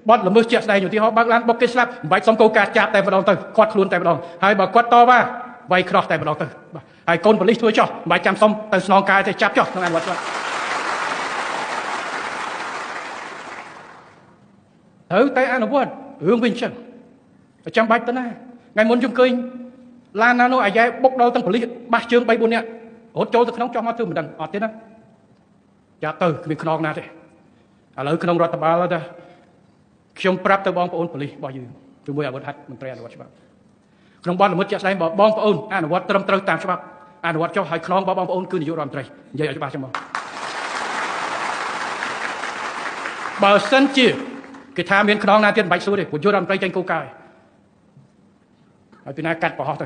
បត់ល្មើសជាក់ស្ដែងឧទាហរណ៍បើកឡានបុកគេស្លាប់មិនបាច់សុំកោការចាប់តែម្ដងទៅគាត់ខ្លួនតែម្ដងហើយបើគាត់តវ៉ាវាយក្រោះតែម្ដងទៅបាទហើយកូនប៉ូលីសធ្វើចោះមិនបាច់ចាំសុំទៅស្នងការទេចាប់ចោះក្នុងអនុវត្តច្បាប់ត្រូវតែអនុវត្តរឿងវិញចឹងចាំបាច់ទៅណាថ្ងៃមុនខ្ញុំឃើញឡានណានោះអាយ៉ែបុកដល់ទាំងប៉ូលីសបាសជើង 3-4 នាក់រត់ចូលទៅក្នុងចោះមកធ្វើមិនដឹងអត់ទេណាចាទៅគ្មានខ្នងណាទេឥឡូវក្នុងរដ្ឋបាលទៅខ្ញុំប្រាប់ទៅបងប្អូនប៉ូលីសរបស់យើងជាមួយអាវុធហត្ថមន្ត្រីអនុវត្តច្បាប់ក្នុងបទល្មើសជាក់ស្ដែងបងប្អូនអនុវត្តត្រឹមត្រូវតាមច្បាប់អនុវត្តចុះឲ្យខ្នងរបស់បងប្អូនគឺនាយករដ្ឋមន្ត្រីនិយាយឲ្យច្បាស់ចឹងមកបើសិនជាគេថាមានខ្នងណាទៀតមិនបាច់សួរទេព្រោះនាយករដ្ឋមន្ត្រីចេញគោលការណ៍ហើយពីណាកាត់ប្រហោះទៅ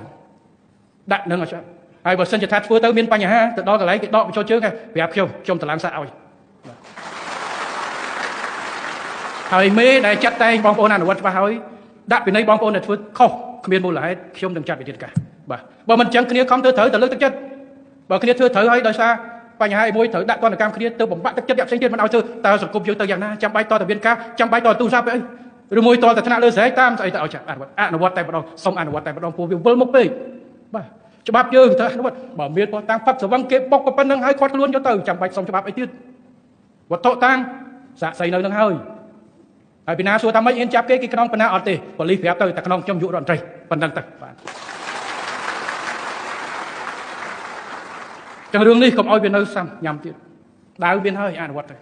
ដាក់នឹងឲ្យច្បាស់ហើយបើសិនជាថាធ្វើទៅមានបញ្ហាទៅដល់កន្លែងគេដកបញ្ចូលជើងហើយប្រាប់ខ្ញុំតម្លើងសាក់ឲ្យហើយមេដែលចាត់តែងបងប្អូនអនុវត្តច្បាស់ហើយដាក់ពិន័យបងប្អូនដែលធ្វើខុសគ្មានមូលហេតុខ្ញុំនឹងចាត់វិធានការបាទបើមិនអញ្ចឹងគ្នាខំធ្វើត្រូវទៅលើកទឹកចិត្តបើគ្នាធ្វើត្រូវហើយដោយសារបញ្ហាមួយត្រូវដាក់ទណ្ឌកម្មគ្នាទៅបំបាក់ទឹកចិត្តអ្នកផ្សេងទៀតមិនឲ្យធ្វើតើសង្គមយើងទៅយ៉ាងណាចាំបាច់តទៅមានការចាំបាច់តទូរស័ព្ទអីឬមួយតទៅថ្នាក់លើស្រែកតាមស្អីទៅឲ្យចាត់អនុវត្តតែម្ដងសុំអនុវត្តតែម្ដងព្រោះវាវិលមុខពេកបាទច្បាប់យើងត្រូវអនុវត្តបើមានប៉ុស្តិ៍តាំងផឹកស្រវឹងគេបុកប៉ុណ្្នឹងហើយគាត់ខ្លួនយកទៅចាំបាច់សុំច្បាប់អីទៀតវត្ថុតាំងសាក់សីនៅនឹងហើយពីណាសួរថាម៉េចហ៊ានចាប់គេក្នុងបណ្ណាអត់ទេប៉ូលីសប្រាប់ទៅតែក្នុងខ្ញុំយុរដ្ឋមន្ត្រីប៉ុណ្ណឹងទៅបាទចឹងរឿងនេះកុំឲ្យវានៅសាំញ៉ាំទៀតដាវមានហើយអនុវត្តទៅ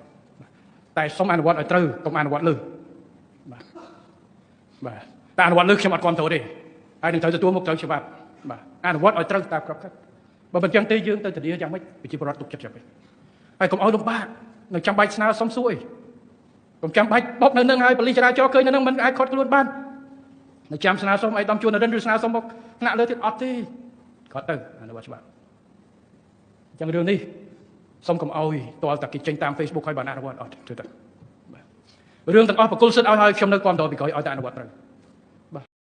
តែសុំអនុវត្តឲ្យត្រូវកុំអនុវត្តលើបាទតែអនុវត្តលើខ្ញុំអត់គ្រប់គ្រងទេហើយនឹងត្រូវទទួលមុខត្រូវច្បាប់បាទអនុវត្តឲ្យត្រូវតាមក្របខ័ណ្ឌបើមិនចឹងទេយើងទៅធានាយ៉ាងម៉េចប្រជាពលរដ្ឋទុកចិត្តយ៉ាងម៉េចហើយកុំឲ្យលំបាកនឹងចាំបាច់ស្នើសុំសួរអីកុំចាំបាច់បុកនៅនឹងហើយប៉ូលីសចរាចរណ៍ឃើញនៅនឹងមិនអាចខាត់ខ្លួនបាននៅចាំស្នើសុំឲ្យដំជួននរិនឬស្នើសុំមកថ្នាក់លើទៀតអត់ទេគាត់ទៅអនុវត្តច្បាប់អញ្ចឹងរឿងនេះសុំកុំឲ្យតលតែគេចេញតាម Facebook ឲ្យបានអនុវត្តអត់ទៅរឿងទាំងអស់បកគលសិទ្ធឲ្យខ្ញុំនៅគ្រប់តរពីក្រោយឲ្យតែអនុវត្តត្រូវ